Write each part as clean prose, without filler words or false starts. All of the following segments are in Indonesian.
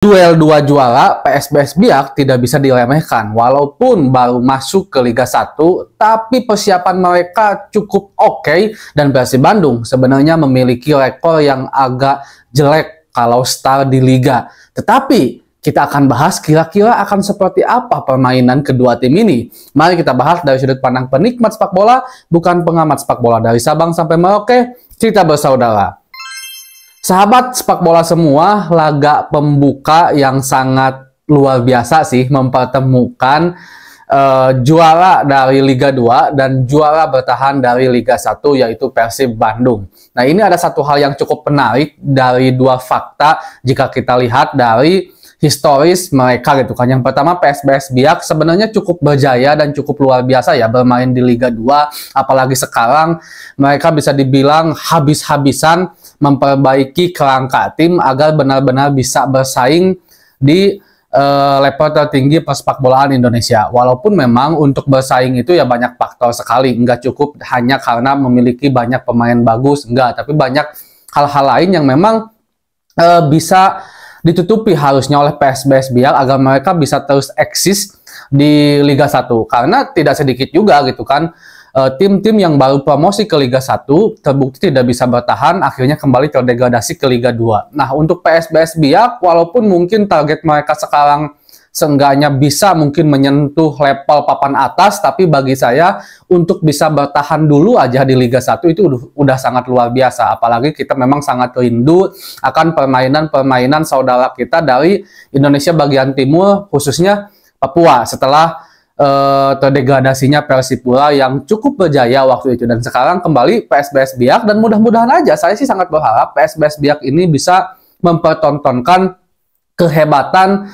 Duel dua juara PSBS Biak tidak bisa diremehkan. Walaupun baru masuk ke Liga 1, tapi persiapan mereka cukup oke dan Persib Bandung sebenarnya memiliki rekor yang agak jelek kalau start di Liga. Tetapi kita akan bahas kira-kira akan seperti apa permainan kedua tim ini. Mari kita bahas dari sudut pandang penikmat sepak bola, bukan pengamat sepak bola. Dari Sabang sampai Merauke, cerita bersaudara. Sahabat sepak bola semua, laga pembuka yang sangat luar biasa sih mempertemukan juara dari Liga 2 dan juara bertahan dari Liga 1 yaitu Persib Bandung. Nah, ini ada satu hal yang cukup menarik dari dua fakta jika kita lihat dari historis mereka gitu kan. Yang pertama, PSBS Biak sebenarnya cukup berjaya dan cukup luar biasa ya bermain di Liga 2, apalagi sekarang mereka bisa dibilang habis-habisan memperbaiki kerangka tim agar benar-benar bisa bersaing di level tertinggi persepak bolaan Indonesia. Walaupun memang untuk bersaing itu ya banyak faktor sekali, nggak cukup hanya karena memiliki banyak pemain bagus, enggak, tapi banyak hal-hal lain yang memang bisa ditutupi harusnya oleh PSBS Biak agar mereka bisa terus eksis di Liga 1. Karena tidak sedikit juga gitu kan tim-tim yang baru promosi ke Liga 1 terbukti tidak bisa bertahan, akhirnya kembali terdegradasi ke Liga 2. Nah, untuk PSBS Biak, walaupun mungkin target mereka sekarang seenggaknya bisa mungkin menyentuh level papan atas, tapi bagi saya untuk bisa bertahan dulu aja di Liga 1 itu udah sangat luar biasa. Apalagi kita memang sangat rindu akan permainan-permainan saudara kita dari Indonesia bagian timur, khususnya Papua, setelah terdegradasinya Persipura yang cukup berjaya waktu itu. Dan sekarang kembali PSBS Biak, dan mudah-mudahan aja, saya sih sangat berharap PSBS Biak ini bisa mempertontonkan kehebatan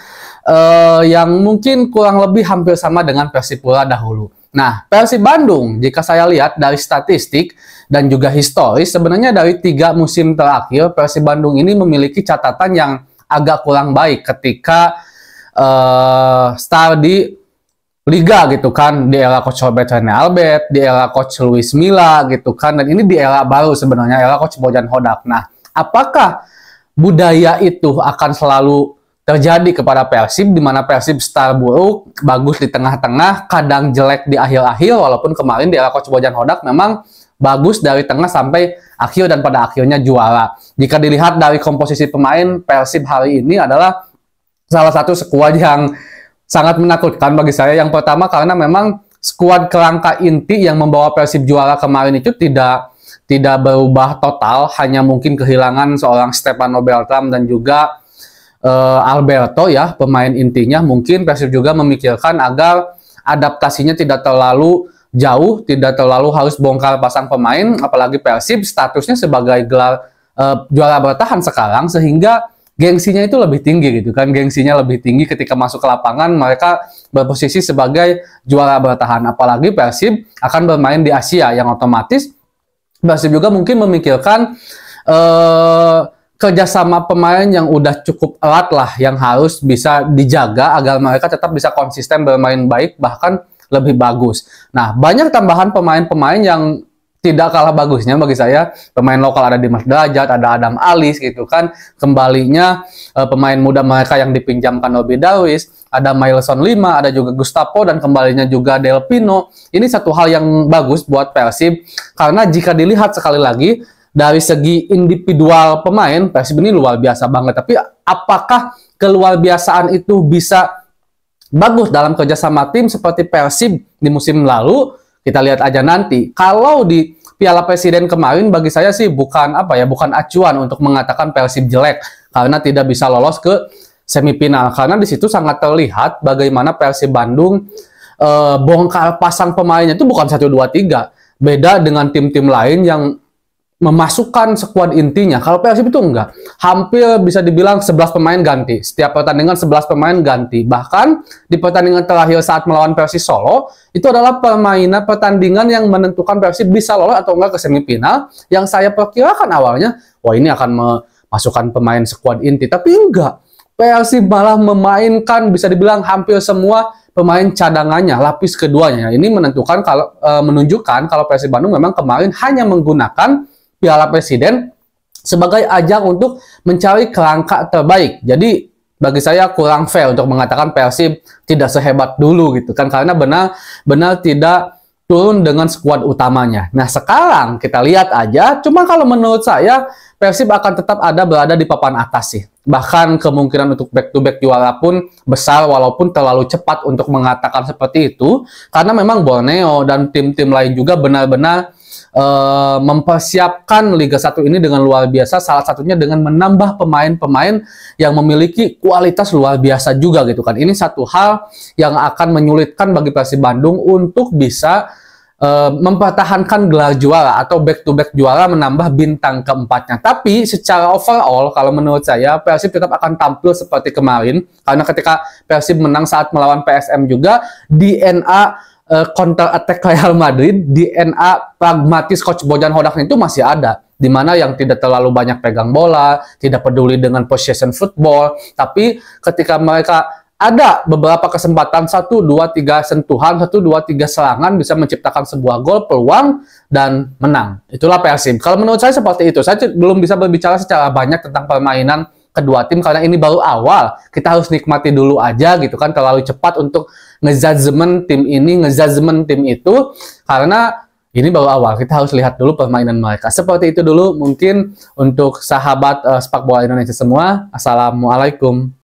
yang mungkin kurang lebih hampir sama dengan Persipura dahulu. Nah, Persib Bandung, jika saya lihat dari statistik dan juga historis, sebenarnya dari 3 musim terakhir, Persib Bandung ini memiliki catatan yang agak kurang baik ketika start di Liga gitu kan, di era Coach Robert Rene Albert, di era Coach Luis Milla gitu kan, dan ini di era baru sebenarnya, era Coach Bojan Hodak. Nah, apakah budaya itu akan selalu terjadi kepada Persib, di mana Persib start buruk, bagus di tengah-tengah, kadang jelek di akhir-akhir, walaupun kemarin di era Coach Bojan Hodak memang bagus dari tengah sampai akhir dan pada akhirnya juara. Jika dilihat dari komposisi pemain, Persib hari ini adalah salah satu skuad yang sangat menakutkan bagi saya. Yang pertama karena memang skuad kerangka inti yang membawa Persib juara kemarin itu tidak berubah total, hanya mungkin kehilangan seorang Stefano Beltram dan juga Alberto ya, pemain intinya. Mungkin Persib juga memikirkan agar adaptasinya tidak terlalu jauh, tidak terlalu harus bongkar pasang pemain, apalagi Persib statusnya sebagai gelar juara bertahan sekarang, sehingga gengsinya itu lebih tinggi gitu kan, gengsinya lebih tinggi ketika masuk ke lapangan mereka berposisi sebagai juara bertahan, apalagi Persib akan bermain di Asia yang otomatis Persib juga mungkin memikirkan kerjasama pemain yang udah cukup erat lah yang harus bisa dijaga agar mereka tetap bisa konsisten bermain baik bahkan lebih bagus. Nah, banyak tambahan pemain-pemain yang tidak kalah bagusnya bagi saya. Pemain lokal ada Dimas Derajat, ada Adam Alis gitu kan. Kembalinya pemain muda mereka yang dipinjamkan Obi Darwis, ada Mailson Lima, ada juga Gustavo, dan kembalinya juga Del Pino. Ini satu hal yang bagus buat Persib, karena jika dilihat sekali lagi dari segi individual pemain, Persib ini luar biasa banget. Tapi apakah keluar biasaan itu bisa bagus dalam kerjasama tim seperti Persib di musim lalu? Kita lihat aja nanti. Kalau di Piala Presiden kemarin, bagi saya sih bukan acuan untuk mengatakan Persib jelek karena tidak bisa lolos ke semifinal. Karena di situ sangat terlihat bagaimana Persib Bandung bongkar pasang pemainnya itu bukan 1 2 3. Beda dengan tim-tim lain yang memasukkan skuad intinya. Kalau Persib itu enggak. Hampir bisa dibilang 11 pemain ganti. Setiap pertandingan 11 pemain ganti. Bahkan di pertandingan terakhir saat melawan Persis Solo, itu adalah pertandingan yang menentukan Persib bisa lolos atau enggak ke semifinal. Yang saya perkirakan awalnya, wah ini akan memasukkan pemain skuad inti. Tapi enggak. Persib malah memainkan bisa dibilang hampir semua pemain cadangannya, lapis keduanya. Ini menunjukkan kalau Persib Bandung memang kemarin hanya menggunakan Piala Presiden sebagai ajang untuk mencari kerangka terbaik. Jadi bagi saya kurang fair untuk mengatakan Persib tidak sehebat dulu gitu kan, karena benar-benar tidak turun dengan skuad utamanya. Nah, sekarang kita lihat aja, cuma kalau menurut saya Persib akan tetap berada di papan atas sih. Bahkan kemungkinan untuk back to back juara pun besar, walaupun terlalu cepat untuk mengatakan seperti itu, karena memang Borneo dan tim-tim lain juga benar-benar mempersiapkan Liga 1 ini dengan luar biasa, salah satunya dengan menambah pemain-pemain yang memiliki kualitas luar biasa juga gitu kan. Ini satu hal yang akan menyulitkan bagi Persib Bandung untuk bisa mempertahankan gelar juara atau back to back juara, menambah bintang keempatnya. Tapi secara overall kalau menurut saya Persib tetap akan tampil seperti kemarin, karena ketika Persib menang saat melawan PSM juga, DNA counter attack Real Madrid, DNA pragmatis coach Bojan Hodak itu masih ada, di mana yang tidak terlalu banyak pegang bola, tidak peduli dengan possession football, tapi ketika mereka ada beberapa kesempatan 1, 2, 3 sentuhan, 1, 2, 3 serangan bisa menciptakan sebuah gol, peluang, dan menang. Itulah Persib. Kalau menurut saya seperti itu. Saya belum bisa berbicara secara banyak tentang permainan kedua tim karena ini baru awal. Kita harus nikmati dulu aja gitu kan, terlalu cepat untuk ngejudgement tim ini, ngejudgement tim itu, karena ini baru awal. Kita harus lihat dulu permainan mereka. Seperti itu dulu mungkin untuk sahabat sepak bola Indonesia semua. Assalamualaikum.